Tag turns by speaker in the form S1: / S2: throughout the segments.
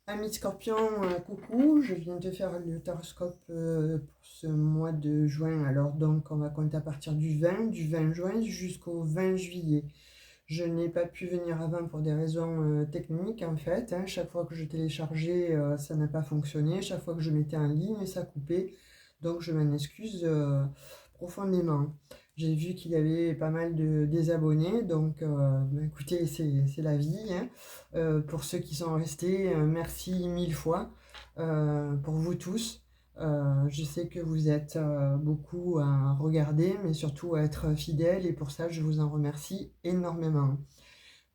S1: Ami Scorpion, coucou, je viens de faire le horoscope pour ce mois de juin. Alors donc on va compter à partir du 20 juin jusqu'au 20 juillet. Je n'ai pas pu venir avant pour des raisons techniques en fait, hein. Chaque fois que je téléchargeais, ça n'a pas fonctionné. Chaque fois que je mettais en ligne, ça coupait. Donc je m'en excuse profondément. J'ai vu qu'il y avait pas mal de désabonnés, donc écoutez, c'est la vie, hein. Pour ceux qui sont restés, merci mille fois pour vous tous. Je sais que vous êtes beaucoup à regarder, mais surtout à être fidèles, et pour ça, je vous en remercie énormément.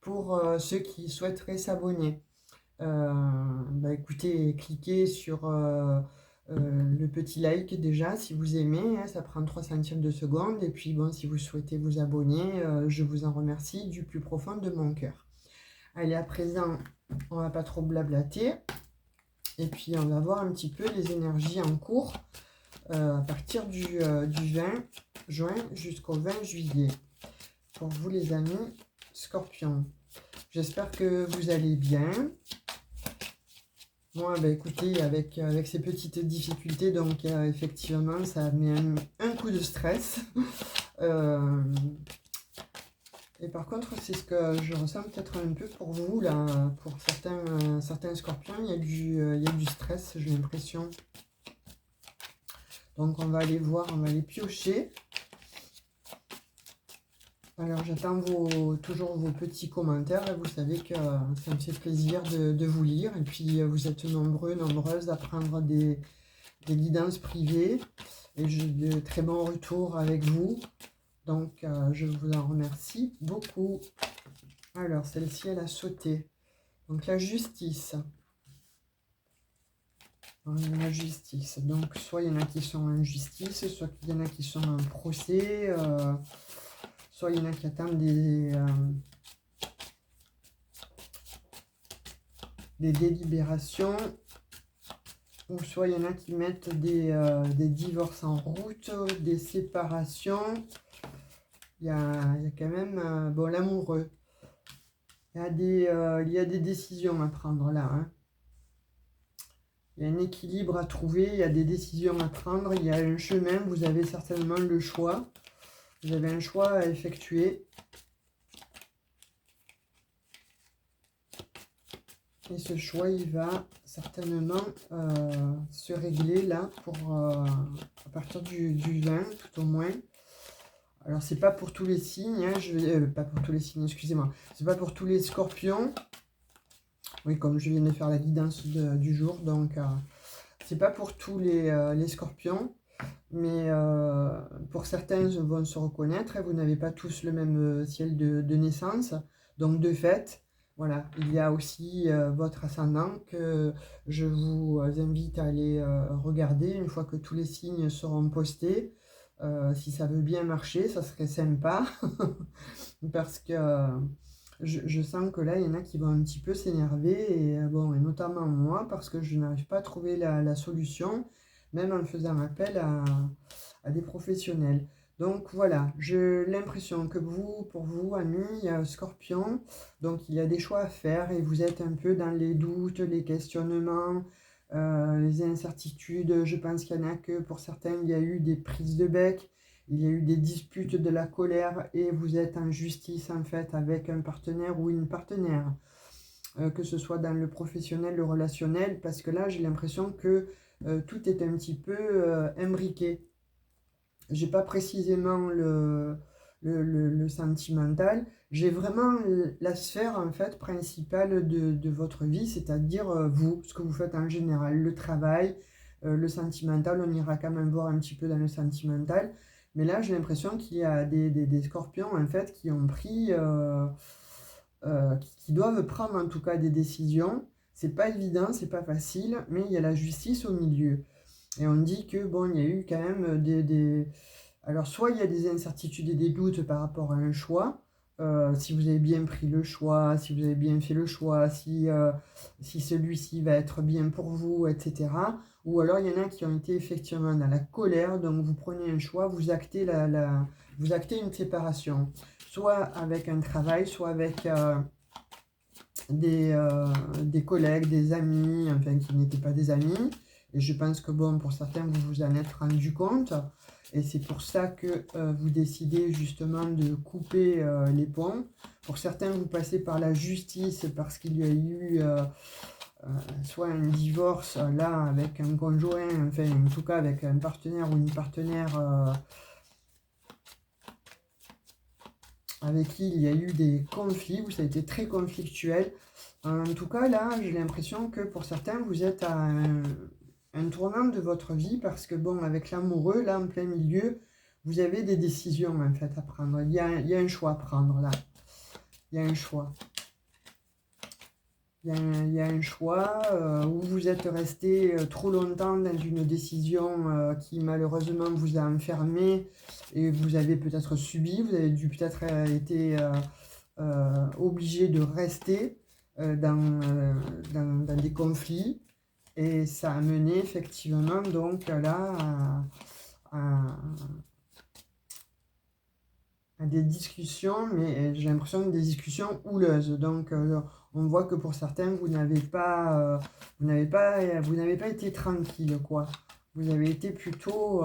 S1: Pour ceux qui souhaiteraient s'abonner, écoutez, cliquez sur le petit like déjà si vous aimez, hein, ça prend 3 centièmes de seconde. Et puis bon, si vous souhaitez vous abonner, je vous en remercie du plus profond de mon cœur. Allez, à présent, on va pas trop blablater. Et puis on va voir un petit peu les énergies en cours à partir du 20 juin jusqu'au 20 juillet. Pour vous les amis Scorpions. J'espère que vous allez bien. Moi, écoutez, avec ces petites difficultés, donc effectivement, ça met un coup de stress. Et par contre, c'est ce que je ressens peut-être un peu pour vous, là. Pour certains scorpions, il y a du stress, j'ai l'impression. Donc on va aller voir, on va aller piocher. Alors j'attends toujours vos petits commentaires. Vous savez que ça me fait plaisir de vous lire. Et puis vous êtes nombreux, nombreuses à prendre des guidances privées. Et j'ai de très bons retours avec vous. Donc je vous en remercie beaucoup. Alors celle-ci, elle a sauté. Donc la justice. La justice. Donc soit il y en a qui sont en justice, soit il y en a qui sont en procès. Soit il y en a qui attendent des délibérations, ou soit il y en a qui mettent des divorces en route, des séparations. Il y a quand même bon, l'amoureux. Il y a des décisions à prendre là, hein. Il y a un équilibre à trouver, il y a des décisions à prendre, il y a un chemin, vous avez certainement le choix. Vous avez un choix à effectuer. Et ce choix, il va certainement se régler là à partir du 20, tout au moins. Alors, c'est pas pour tous les signes, hein, pas pour tous les signes, excusez-moi. C'est pas pour tous les scorpions. Oui, comme je viens de faire la guidance du jour, donc c'est pas pour tous les scorpions. Mais pour certains vont se reconnaître, et vous n'avez pas tous le même ciel de naissance. Donc de fait, voilà, il y a aussi votre ascendant que je vous invite à aller regarder une fois que tous les signes seront postés. Si ça veut bien marcher, ça serait sympa. Parce que je sens que là, il y en a qui vont un petit peu s'énerver. Et bon, et notamment moi, parce que je n'arrive pas à trouver la solution, même en faisant appel à des professionnels. Donc voilà, j'ai l'impression que pour vous, amis Scorpion, donc il y a des choix à faire et vous êtes un peu dans les doutes, les questionnements, les incertitudes. Je pense qu'il y en a que pour certains, il y a eu des prises de bec, il y a eu des disputes, de la colère, et vous êtes en justice en fait avec un partenaire ou une partenaire. Que ce soit dans le professionnel, le relationnel, parce que là j'ai l'impression que tout est un petit peu imbriqué. J'ai pas précisément le sentimental, j'ai vraiment la sphère en fait principale de votre vie, c'est-à-dire vous, ce que vous faites en général, le travail, le sentimental. On ira quand même voir un petit peu dans le sentimental, mais là j'ai l'impression qu'il y a des scorpions en fait qui ont pris, qui doivent prendre en tout cas des décisions. C'est pas évident, c'est pas facile, mais il y a la justice au milieu. Et on dit que bon, il y a eu quand même alors soit il y a des incertitudes et des doutes par rapport à un choix, si vous avez bien pris le choix, si vous avez bien fait le choix, si celui-ci va être bien pour vous, etc. Ou alors il y en a qui ont été effectivement dans la colère, donc vous prenez un choix, vous actez, vous actez une séparation, soit avec un travail, soit avec des des collègues, des amis, enfin qui n'étaient pas des amis. Et je pense que bon, pour certains, vous vous en êtes rendu compte. Et c'est pour ça que vous décidez justement de couper les ponts. Pour certains, vous passez par la justice parce qu'il y a eu soit un divorce là avec un conjoint, enfin en tout cas avec un partenaire ou une partenaire avec qui il y a eu des conflits, où ça a été très conflictuel. En tout cas là, j'ai l'impression que pour certains, vous êtes à un tournant de votre vie parce que bon, avec l'amoureux, là en plein milieu, vous avez des décisions en fait à prendre. Il y a un choix à prendre là. Il y a un choix. Il y a un choix où vous êtes resté trop longtemps dans une décision qui malheureusement vous a enfermé et vous avez peut-être subi, vous avez dû peut-être été obligé de rester dans des conflits et ça a mené effectivement donc là à des discussions, mais j'ai l'impression des discussions houleuses. Donc on voit que pour certains, vous n'avez pas été tranquille, quoi. Vous avez été plutôt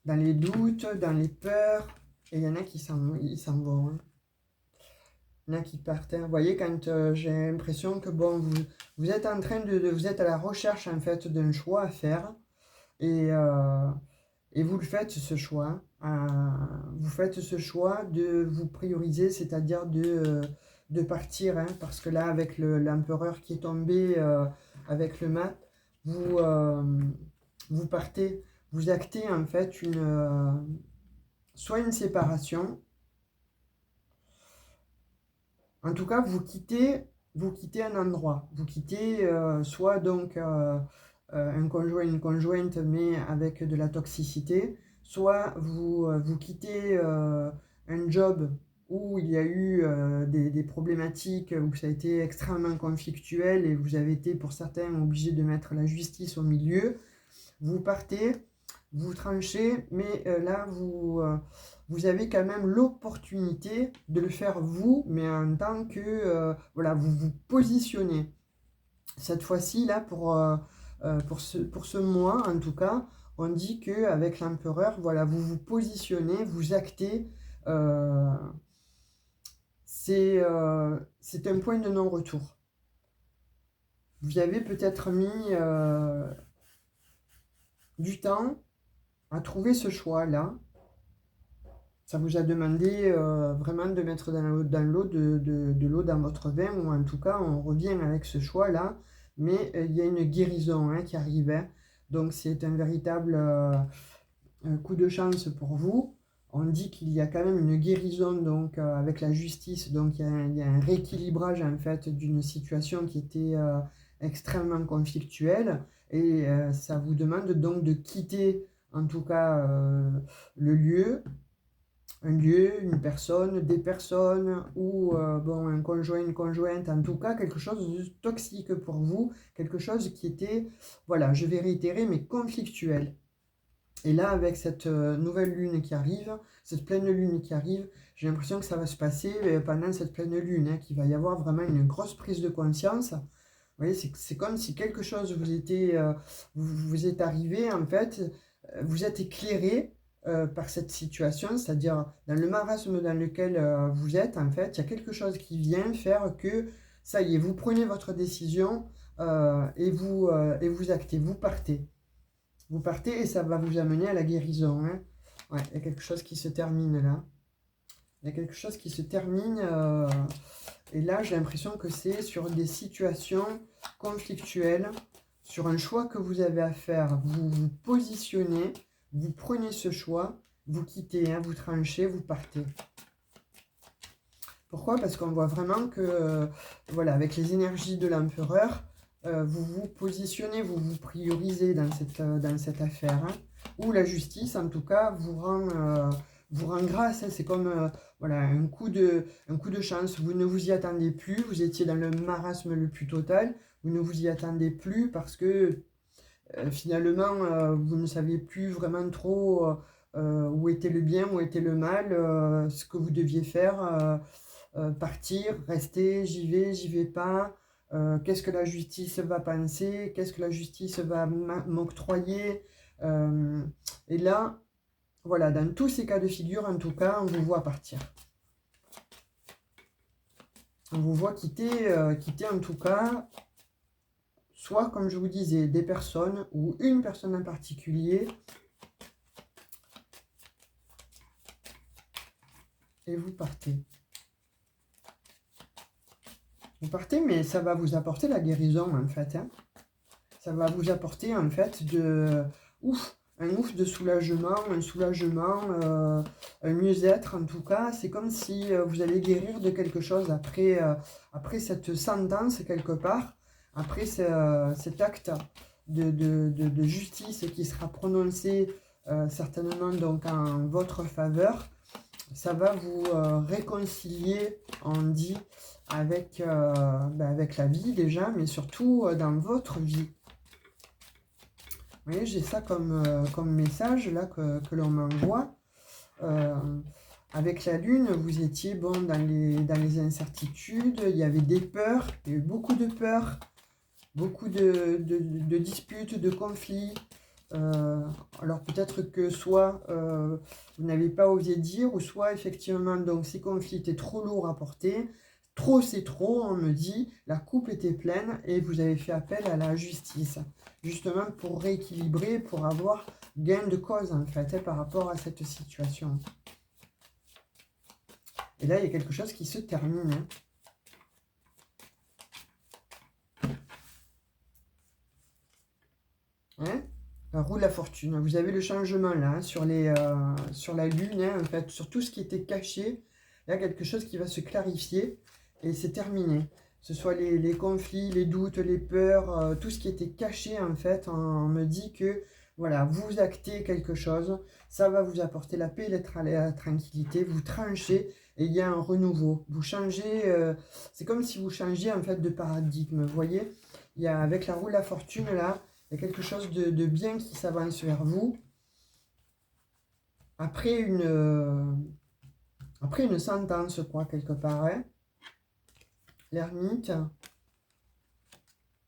S1: dans les doutes, dans les peurs, et il y en a qui s'en vont. Hein. Il y en a qui partent. Hein. Vous voyez, quand j'ai l'impression que bon, vous êtes en train vous êtes à la recherche en fait d'un choix à faire, et vous le faites ce choix. Vous faites ce choix de vous prioriser, c'est-à-dire de partir. Hein, parce que là, avec l'empereur qui est tombé avec le mat, vous partez. Vous actez en fait soit une séparation. En tout cas, vous quittez un endroit. Vous quittez soit donc un conjoint, une conjointe, mais avec de la toxicité, soit vous quittez un job où il y a eu des problématiques, où ça a été extrêmement conflictuel et vous avez été pour certains obligés de mettre la justice au milieu. Vous partez, vous tranchez, mais là vous avez quand même l'opportunité de le faire vous, mais en tant que voilà, vous vous positionnez. Cette fois-ci, là, pour ce mois, en tout cas, on dit qu'avec l'empereur, voilà, vous vous positionnez, vous actez. C'est un point de non-retour. Vous avez peut-être mis du temps à trouver ce choix-là. Ça vous a demandé vraiment de mettre de l'eau dans votre vin, ou en tout cas, on revient avec ce choix-là. Mais il y a une guérison hein, qui arrive. Donc, c'est un véritable coup de chance pour vous. On dit qu'il y a quand même une guérison donc, avec la justice. Donc, il y a un rééquilibrage en fait d'une situation qui était extrêmement conflictuelle. Et ça vous demande donc de quitter en tout cas le lieu. Un lieu, une personne, des personnes, ou bon, un conjoint, une conjointe, en tout cas quelque chose de toxique pour vous, quelque chose qui était, voilà, je vais réitérer, mais conflictuel. Et là, avec cette nouvelle lune qui arrive, cette pleine lune qui arrive, j'ai l'impression que ça va se passer pendant cette pleine lune, hein, qu'il va y avoir vraiment une grosse prise de conscience. Vous voyez, c'est comme si quelque chose vous est arrivé, en fait, vous êtes éclairé par cette situation, c'est-à-dire dans le marasme dans lequel vous êtes, en fait, il y a quelque chose qui vient faire que, ça y est, vous prenez votre décision et vous actez, vous partez. Vous partez et ça va vous amener à la guérison. Hein. Ouais, il y a quelque chose qui se termine là. Il y a quelque chose qui se termine et là, j'ai l'impression que c'est sur des situations conflictuelles, sur un choix que vous avez à faire. Vous vous positionnez, vous prenez ce choix, vous quittez, hein, vous tranchez, vous partez. Pourquoi? Parce qu'on voit vraiment que, voilà, avec les énergies de l'empereur, vous vous positionnez, vous vous priorisez dans cette affaire. Hein, où la justice, en tout cas, vous rend grâce. Hein, c'est comme voilà, un coup de chance. Vous ne vous y attendez plus. Vous étiez dans le marasme le plus total. Vous ne vous y attendez plus parce que finalement, vous ne saviez plus vraiment trop où était le bien, où était le mal, ce que vous deviez faire. partir, rester, j'y vais pas, qu'est-ce que la justice va penser, qu'est-ce que la justice va m'octroyer. Et là, voilà, dans tous ces cas de figure, en tout cas, on vous voit partir. On vous voit quitter en tout cas, soit, comme je vous disais, des personnes ou une personne en particulier. Et vous partez. Vous partez, mais ça va vous apporter la guérison, en fait. Hein. Ça va vous apporter, en fait, un ouf de soulagement, un mieux-être, en tout cas. C'est comme si vous allez guérir de quelque chose après cette sentence, quelque part, après cet acte de justice qui sera prononcé certainement donc en votre faveur. Ça va vous réconcilier, on dit, avec la vie déjà, mais surtout dans votre vie. Vous voyez, j'ai ça comme message là que l'on m'envoie. Avec la lune, vous étiez bon dans les incertitudes, il y avait des peurs, il y a eu beaucoup de peurs, beaucoup de disputes, de conflits. Alors peut-être que soit vous n'avez pas osé dire, ou soit effectivement donc ces conflits étaient trop lourds à porter. Trop c'est trop, on me dit, la coupe était pleine et vous avez fait appel à la justice. Justement pour rééquilibrer, pour avoir gain de cause en fait par rapport à cette situation. Et là il y a quelque chose qui se termine. Hein, la roue de la fortune. Vous avez le changement là, hein, sur la lune, hein, en fait, sur tout ce qui était caché. Il y a quelque chose qui va se clarifier et c'est terminé. Que ce soit les conflits, les doutes, les peurs, tout ce qui était caché, en fait, on me dit que, voilà, vous actez quelque chose, ça va vous apporter la paix et la tranquillité, vous tranchez et il y a un renouveau. Vous changez, c'est comme si vous changiez, en fait, de paradigme, vous voyez. Il y a, avec la roue de la fortune, là, il y a quelque chose de bien qui s'avance vers vous. Après une sentence, quoi, quelque part, hein. L'ermite,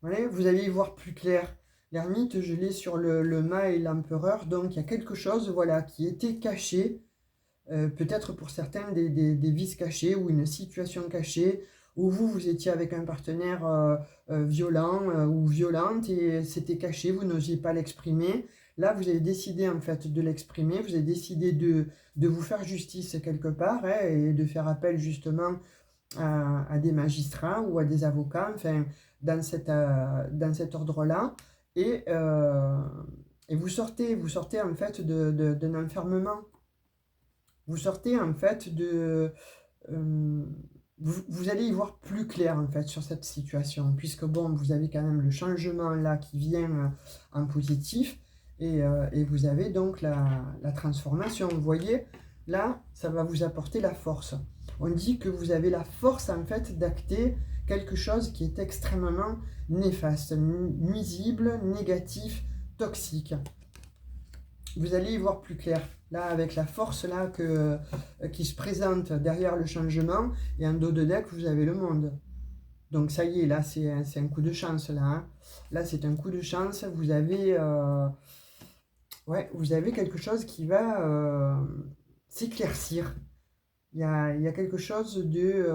S1: voilà, vous allez y voir plus clair. L'ermite, je l'ai sur le mât et l'empereur, donc il y a quelque chose, voilà, qui était caché, peut-être pour certains des vices cachés ou une situation cachée, où vous étiez avec un partenaire violent ou violente et c'était caché, vous n'osiez pas l'exprimer. Là, vous avez décidé en fait de l'exprimer, vous avez décidé de vous faire justice quelque part, hein, et de faire appel justement à des magistrats ou à des avocats, enfin, dans cet ordre-là. Et vous sortez en fait d'un enfermement. Vous sortez en fait vous allez y voir plus clair en fait sur cette situation, puisque bon, vous avez quand même le changement là qui vient en positif, et vous avez donc la transformation. Vous voyez, là, ça va vous apporter la force. On dit que vous avez la force en fait d'acter quelque chose qui est extrêmement néfaste, nuisible, négatif, toxique. Vous allez y voir plus clair. Là, avec la force là qui se présente derrière le changement, et en dos de deck, vous avez le monde. Donc ça y est, là, c'est un coup de chance. Là, hein. Là, c'est un coup de chance. Vous avez, vous avez quelque chose qui va s'éclaircir. Il y a quelque chose de...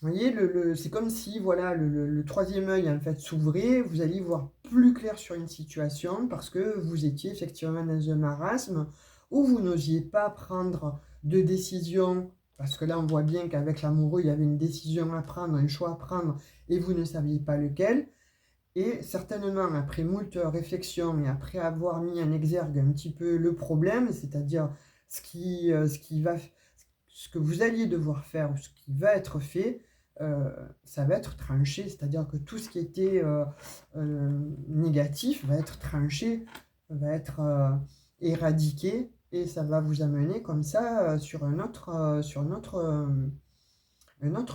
S1: vous voyez, c'est comme si voilà, le troisième œil en fait s'ouvrait, vous alliez voir plus clair sur une situation parce que vous étiez effectivement dans un marasme où vous n'osiez pas prendre de décision, parce que là on voit bien qu'avec l'amoureux il y avait une décision à prendre, un choix à prendre et vous ne saviez pas lequel. Et certainement après moult réflexions et après avoir mis en exergue un petit peu le problème, c'est-à-dire ce que vous alliez devoir faire ou ce qui va être fait, ça va être tranché, c'est-à-dire que tout ce qui était négatif va être tranché, va être éradiqué, et ça va vous amener comme ça sur un autre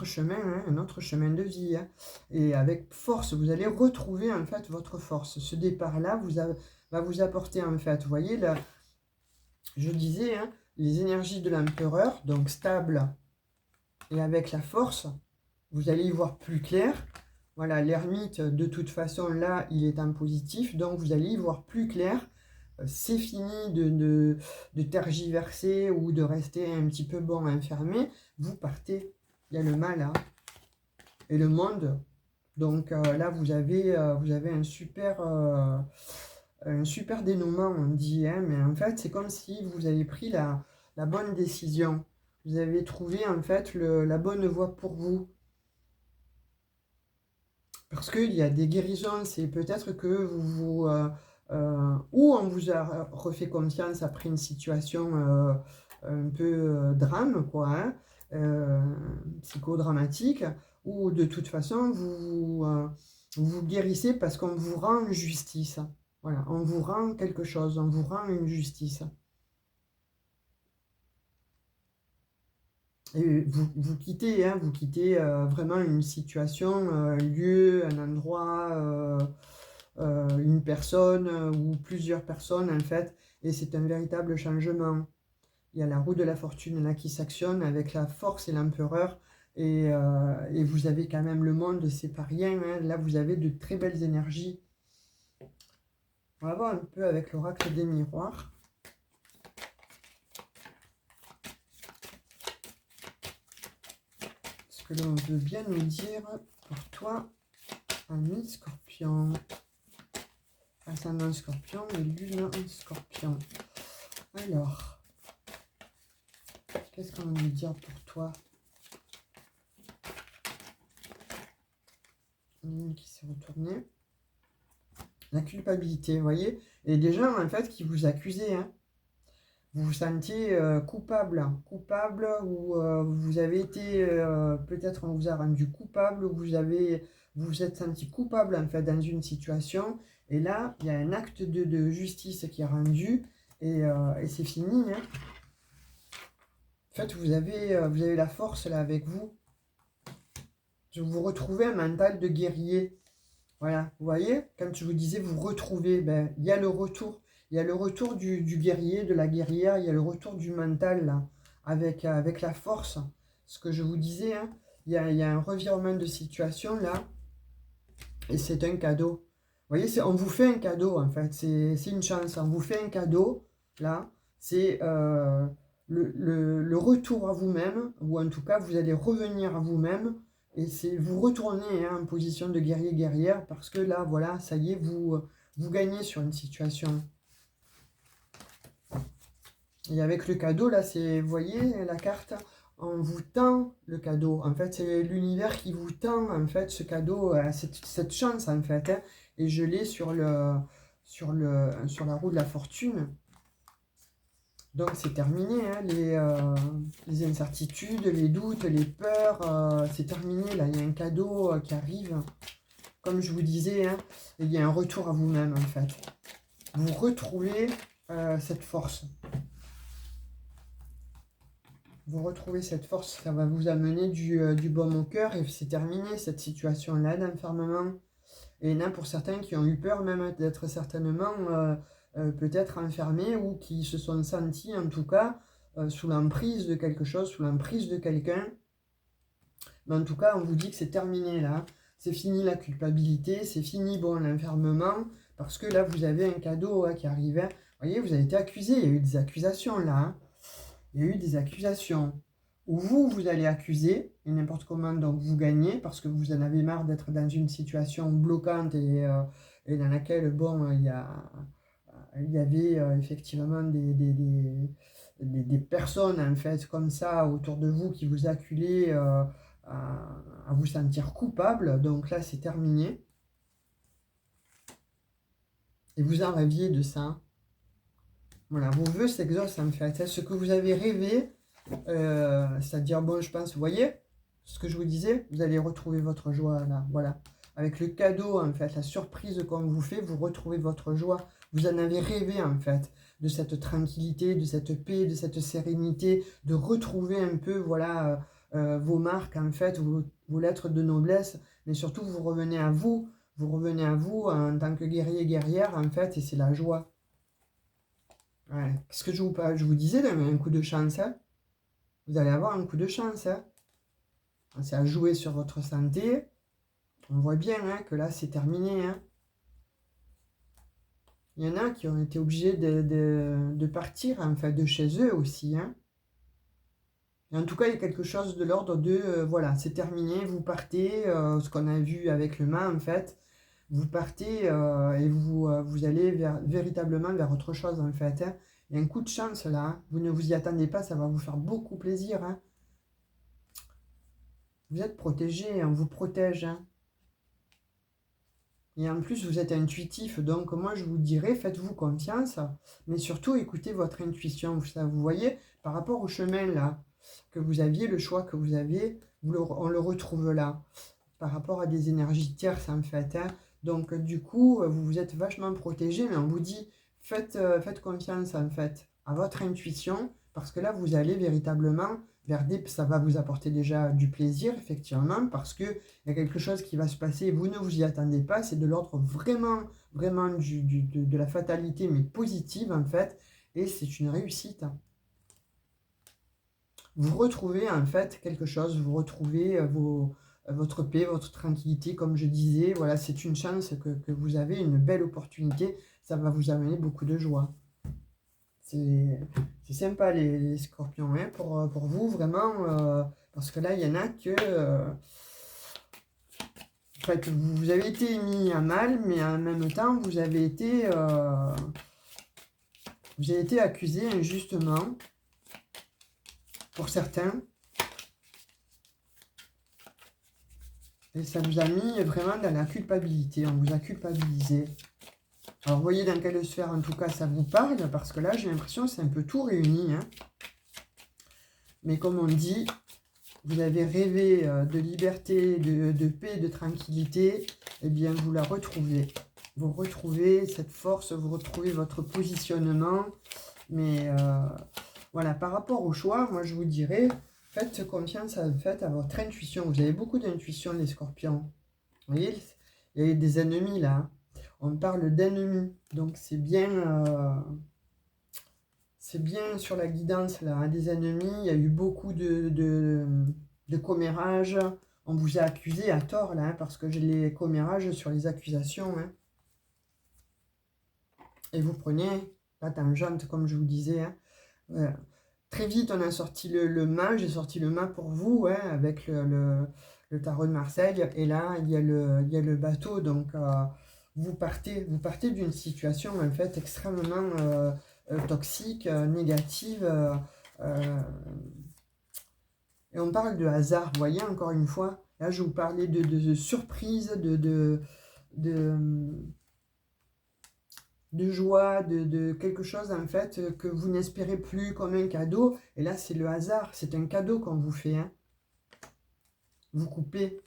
S1: chemin, hein, un autre chemin de vie. Hein. Et avec force, vous allez retrouver en fait votre force. Ce départ-là va vous apporter en fait, vous voyez, là, je disais, hein, les énergies de l'empereur, donc stable et avec la force, vous allez y voir plus clair. Voilà, l'ermite, de toute façon, là, il est en positif, donc vous allez y voir plus clair. C'est fini de tergiverser ou de rester un petit peu bon enfermé. Vous partez, il y a le mal hein, et le monde. Donc là, vous avez un super dénouement, on dit, hein, mais en fait, c'est comme si vous avez pris la bonne décision. Vous avez trouvé en fait la bonne voie pour vous. Parce qu'il y a des guérisons, c'est peut-être que ou on vous a refait confiance après une situation un peu drame, quoi, hein, psychodramatique, ou de toute façon, vous guérissez parce qu'on vous rend justice. Voilà, on vous rend quelque chose, on vous rend une justice. Et vous quittez, hein, vous quittez vraiment une situation, un lieu, un endroit, une personne ou plusieurs personnes en fait, et c'est un véritable changement. Il y a la roue de la fortune là qui s'actionne avec la force et l'empereur, et vous avez quand même le monde, c'est pas rien, hein. Là vous avez de très belles énergies. On va voir un peu avec l'oracle des miroirs. Ce que l'on veut bien nous dire pour toi, ami Scorpion. Ascendant Scorpion et Lune en Scorpion. Alors, qu'est-ce qu'on va nous dire pour toi? Lune qui s'est retournée. La culpabilité, vous voyez? Et des gens, en fait, qui vous accusez, hein. Vous vous sentiez coupable, ou vous avez été, peut-être on vous a rendu coupable, ou vous vous êtes senti coupable, en fait, dans une situation. Et là, il y a un acte de justice qui est rendu, et c'est fini, hein. En fait, vous avez la force, là, avec vous. Vous retrouvez un mental de guerrier. Voilà, vous voyez, comme je vous disais, vous retrouvez, ben, il y a le retour. Il y a le retour du guerrier, de la guerrière, il y a le retour du mental, là, avec la force. Ce que je vous disais, hein, il y a un revirement de situation, là, et c'est un cadeau. Vous voyez, on vous fait un cadeau, en fait, c'est une chance. On vous fait un cadeau, là, c'est le retour à vous-même, ou en tout cas, vous allez revenir à vous-même, et c'est vous retournez hein, en position de guerrier-guerrière, parce que là, voilà, ça y est, vous gagnez sur une situation. Et avec le cadeau, là, c'est, vous voyez, la carte, on vous tend le cadeau. En fait, c'est l'univers qui vous tend, en fait, ce cadeau, cette chance, en fait. Hein, et je l'ai sur la roue de la fortune. Donc, c'est terminé, hein, les incertitudes, les doutes, les peurs, c'est terminé. Là, il y a un cadeau qui arrive. Comme je vous disais, hein, il y a un retour à vous-même, en fait. Vous retrouvez cette force. Vous retrouvez cette force, ça va vous amener du baume au cœur et c'est terminé cette situation-là d'enfermement. Et il y en a pour certains qui ont eu peur même d'être certainement peut-être enfermés ou qui se sont sentis en tout cas sous l'emprise de quelque chose, sous l'emprise de quelqu'un. Mais en tout cas, on vous dit que c'est terminé là. C'est fini la culpabilité, c'est fini bon l'enfermement parce que là vous avez un cadeau qui arrivait. Vous voyez, vous avez été accusé, il y a eu des accusations là. Hein. Il y a eu des accusations où vous allez accuser, et n'importe comment, donc vous gagnez, parce que vous en avez marre d'être dans une situation bloquante et dans laquelle, bon, il y avait effectivement des personnes, en fait, comme ça, autour de vous, qui vous acculaient à vous sentir coupable. Donc là, c'est terminé. Et vous en rêviez de ça. Voilà, vos vœux s'exaucent, en fait. Ce que vous avez rêvé, c'est-à-dire, bon, je pense, vous voyez, ce que je vous disais, vous allez retrouver votre joie, là, voilà. Avec le cadeau, en fait, la surprise qu'on vous fait, vous retrouvez votre joie. Vous en avez rêvé, en fait, de cette tranquillité, de cette paix, de cette sérénité, de retrouver un peu, voilà, vos marques, en fait, vos lettres de noblesse, mais surtout, vous revenez à vous en tant que guerrier, guerrière, en fait, et c'est la joie. Ouais. Parce que je vous disais, un coup de chance, hein. Vous allez avoir un coup de chance, hein. C'est à jouer sur votre santé. On voit bien hein, que là, c'est terminé. Hein. Il y en a qui ont été obligés de partir, enfin, de chez eux aussi. Hein. Et en tout cas, il y a quelque chose de l'ordre de, voilà, c'est terminé, vous partez, ce qu'on a vu avec le mât, en fait. Vous partez et vous allez véritablement vers autre chose, en fait. Hein. Il y a un coup de chance, là. Hein. Vous ne vous y attendez pas, ça va vous faire beaucoup plaisir. Hein. Vous êtes protégé, on vous protège. Hein. Et en plus, vous êtes intuitif, donc moi je vous dirais, faites-vous confiance, mais surtout écoutez votre intuition. Vous voyez, par rapport au chemin là que vous aviez, le choix que vous avez, on le retrouve là, par rapport à des énergies tierces en fait. Hein. Donc du coup, vous vous êtes vachement protégé, mais on vous dit, faites confiance en fait à votre intuition, parce que là, vous allez véritablement vers des... Ça va vous apporter déjà du plaisir, effectivement, parce que il y a quelque chose qui va se passer, vous ne vous y attendez pas, c'est de l'ordre vraiment, vraiment de la fatalité, mais positive en fait, et c'est une réussite. Vous retrouvez en fait quelque chose, vous retrouvez votre paix, votre tranquillité, comme je disais, voilà, c'est une chance que vous avez, une belle opportunité, ça va vous amener beaucoup de joie. C'est sympa les scorpions, hein, pour vous, vraiment, parce que là, il y en a que... en fait, vous avez été mis à mal, mais en même temps, vous avez été accusé injustement, pour certains, et ça vous a mis vraiment dans la culpabilité, on vous a culpabilisé. Alors, vous voyez dans quelle sphère, en tout cas, ça vous parle, parce que là, j'ai l'impression que c'est un peu tout réuni. Hein. Mais comme on dit, vous avez rêvé de liberté, de paix, de tranquillité, eh bien, vous la retrouvez. Vous retrouvez cette force, vous retrouvez votre positionnement. Mais voilà, par rapport au choix, moi, je vous dirais, faites confiance à votre intuition. Vous avez beaucoup d'intuition, les scorpions. Vous voyez, il y a des ennemis, là. Hein. On parle d'ennemis, donc c'est bien sur la guidance là, hein, des ennemis. Il y a eu beaucoup de commérages. On vous a accusé à tort là, hein, parce que j'ai les commérages sur les accusations. Hein. Et vous prenez la tangente, comme je vous disais. Hein. Voilà. Très vite, on a sorti le mât. J'ai sorti le mât pour vous, hein, avec le tarot de Marseille. Et là, il y a le bateau. Donc, vous partez d'une situation en fait extrêmement toxique, négative. Et on parle de hasard, vous voyez, encore une fois. Là, je vous parlais de surprise, de joie, de quelque chose, en fait, que vous n'espérez plus comme un cadeau. Et là, c'est le hasard, c'est un cadeau qu'on vous fait. Hein. Vous coupez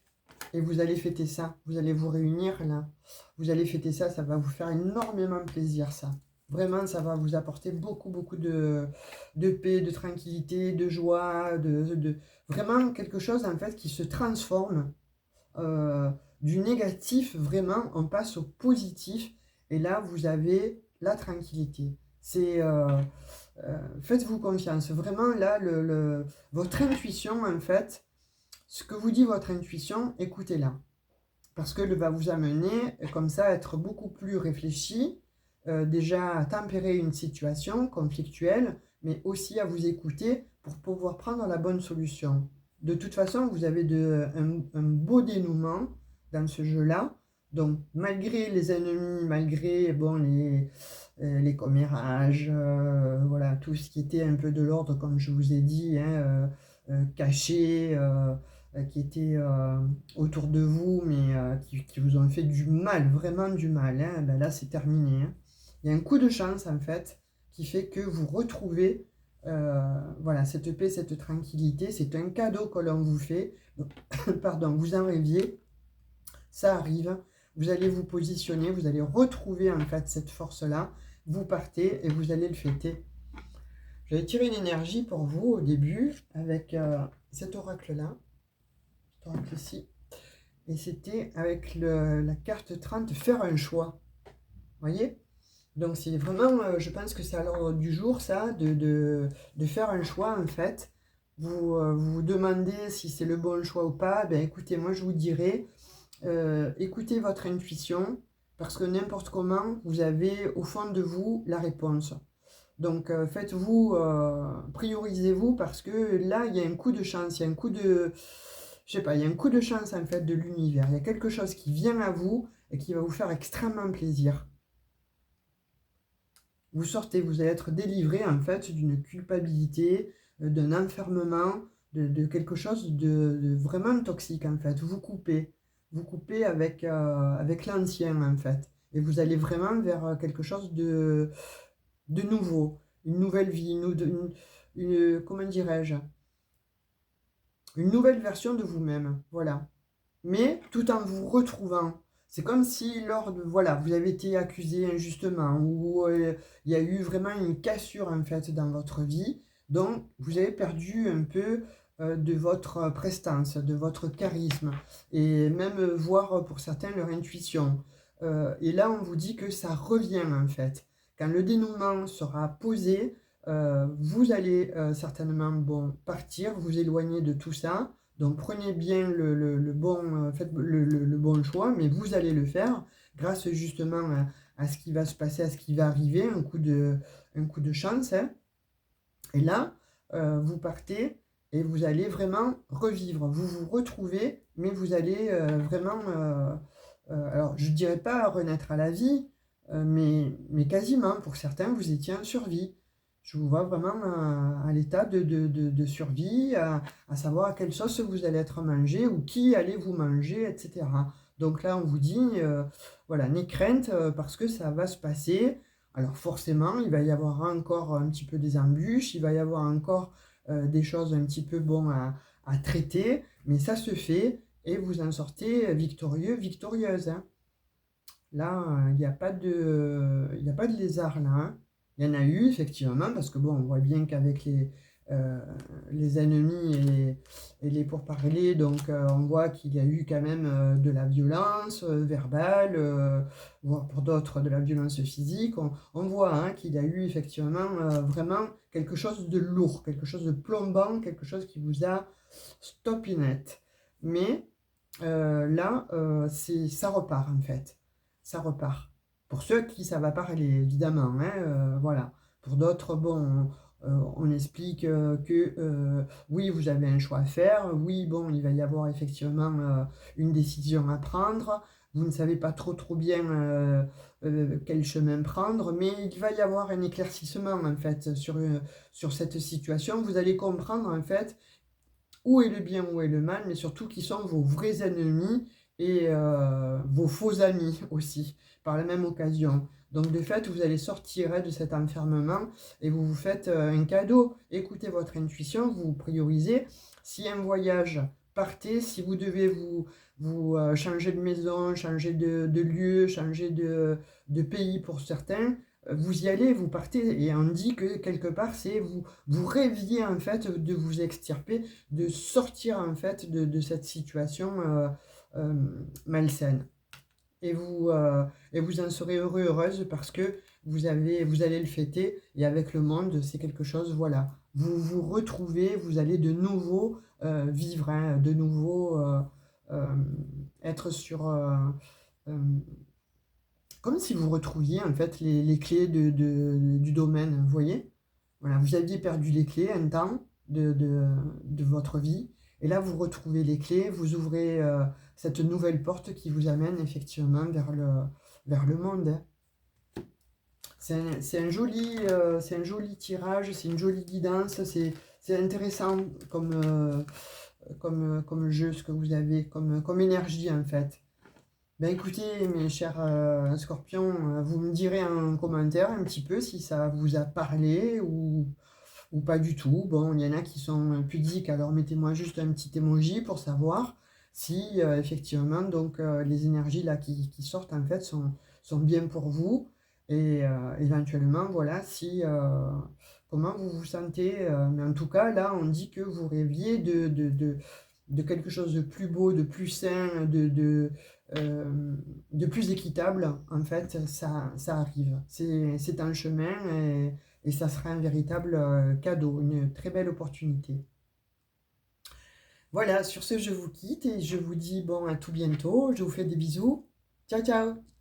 S1: et vous allez fêter ça. Vous allez vous réunir, là. Vous allez fêter ça, ça va vous faire énormément plaisir, ça. Vraiment, ça va vous apporter beaucoup, beaucoup de paix, de tranquillité, de joie, vraiment quelque chose, en fait, qui se transforme du négatif, vraiment, on passe au positif. Et là, vous avez la tranquillité. C'est... faites-vous confiance. Vraiment, là, votre intuition, en fait, ce que vous dit votre intuition, écoutez-la. Parce qu'elle va vous amener, comme ça, à être beaucoup plus réfléchi, déjà à tempérer une situation conflictuelle, mais aussi à vous écouter pour pouvoir prendre la bonne solution. De toute façon, vous avez un beau dénouement dans ce jeu-là. Donc, malgré les ennemis, malgré bon, les commérages, voilà, tout ce qui était un peu de l'ordre, comme je vous ai dit, hein, caché, qui étaient autour de vous, mais qui vous ont fait du mal, vraiment du mal. Hein, ben là, c'est terminé. Hein. Il y a un coup de chance, en fait, qui fait que vous retrouvez voilà, cette paix, cette tranquillité. C'est un cadeau que l'on vous fait. Pardon, vous en rêviez. Ça arrive. Vous allez vous positionner, vous allez retrouver, en fait, cette force-là. Vous partez et vous allez le fêter. J'avais tiré une énergie pour vous au début avec cet oracle-là. Ici. Et c'était avec la carte 30, faire un choix. Vous voyez? Donc c'est vraiment, je pense que c'est à l'ordre du jour, ça, de faire un choix, en fait. Vous vous demandez si c'est le bon choix ou pas. Ben écoutez, moi je vous dirais, écoutez votre intuition, parce que n'importe comment, vous avez au fond de vous la réponse. Donc faites-vous, priorisez-vous, parce que là, il y a un coup de chance, il y a un coup de, je sais pas, il y a un coup de chance, en fait, de l'univers. Il y a quelque chose qui vient à vous et qui va vous faire extrêmement plaisir. Vous sortez, vous allez être délivré, en fait, d'une culpabilité, d'un enfermement, de quelque chose de vraiment toxique, en fait. Vous coupez avec l'ancien, en fait. Et vous allez vraiment vers quelque chose de nouveau, une nouvelle vie, comment dirais-je, une nouvelle version de vous-même, voilà. Mais tout en vous retrouvant. C'est comme si lors de, voilà, vous avez été accusé injustement, ou il y a eu vraiment une cassure, en fait, dans votre vie, donc vous avez perdu un peu de votre prestance, de votre charisme, et même voir pour certains leur intuition. Et là, on vous dit que ça revient, en fait. Quand le dénouement sera posé, vous allez certainement, bon, partir, vous éloigner de tout ça. Donc prenez bien le bon, faites le bon choix, mais vous allez le faire grâce justement à ce qui va se passer, à ce qui va arriver, un coup de chance, hein. Et là, vous partez et vous allez vraiment revivre. Vous vous retrouvez, mais vous allez vraiment, alors je ne dirais pas renaître à la vie, mais quasiment. Pour certains, vous étiez en survie. Je vous vois vraiment à l'état de survie, à savoir à quelle sauce vous allez être mangé ou qui allez vous manger, etc. Donc là, on vous dit, voilà, n'aie crainte parce que ça va se passer. Alors forcément, il va y avoir encore un petit peu des embûches, il va y avoir encore des choses un petit peu bon à traiter, mais ça se fait et vous en sortez victorieux, victorieuse, hein. Là, il n'y a pas il y a pas de lézard là, hein. Il y en a eu effectivement, parce que bon, on voit bien qu'avec euh, les ennemis et les pourparlers, donc on voit qu'il y a eu quand même de la violence verbale, voire pour d'autres de la violence physique. On voit hein, qu'il y a eu effectivement vraiment quelque chose de lourd, quelque chose de plombant, quelque chose qui vous a stoppé net. Mais là, ça repart en fait. Ça repart. Pour ceux qui ça va parler, évidemment, hein, voilà. Pour d'autres, bon, on explique que oui, vous avez un choix à faire. Oui, bon, il va y avoir effectivement une décision à prendre. Vous ne savez pas trop bien quel chemin prendre, mais il va y avoir un éclaircissement en fait sur cette situation. Vous allez comprendre en fait où est le bien, où est le mal, mais surtout qui sont vos vrais ennemis et vos faux amis aussi, par la même occasion. Donc de fait, vous allez sortir de cet enfermement et vous vous faites un cadeau. Écoutez votre intuition, vous priorisez. Si un voyage, partez. Si vous devez vous changer de maison, changer de lieu, changer de pays pour certains, vous y allez, vous partez. Et on dit que quelque part, c'est vous rêviez en fait de vous extirper, de sortir en fait de cette situation euh, malsaine. Et vous en serez heureux, heureuse parce que vous allez le fêter et avec le monde, c'est quelque chose, voilà. Vous vous retrouvez, vous allez de nouveau vivre, hein, de nouveau euh, être sur... euh, comme si vous retrouviez en fait les clés du domaine, vous voyez? Voilà, vous aviez perdu les clés un temps de votre vie, et là vous retrouvez les clés, vous ouvrez cette nouvelle porte qui vous amène effectivement vers le monde, hein. C'est un joli tirage, c'est une jolie guidance, c'est intéressant comme jeu, ce que vous avez, comme énergie en fait. Ben écoutez, mes chers scorpions, vous me direz en commentaire un petit peu si ça vous a parlé ou pas du tout. Bon, il y en a qui sont pudiques, alors mettez-moi juste un petit emoji pour savoir si effectivement donc les énergies là qui sortent en fait sont bien pour vous et éventuellement voilà si comment vous vous sentez. Mais en tout cas là on dit que vous rêviez de quelque chose de plus beau, de plus sain, de plus équitable, en fait, ça arrive. C'est un chemin et ça sera un véritable cadeau, une très belle opportunité. Voilà, sur ce, je vous quitte et je vous dis bon, à tout bientôt. Je vous fais des bisous. Ciao, ciao!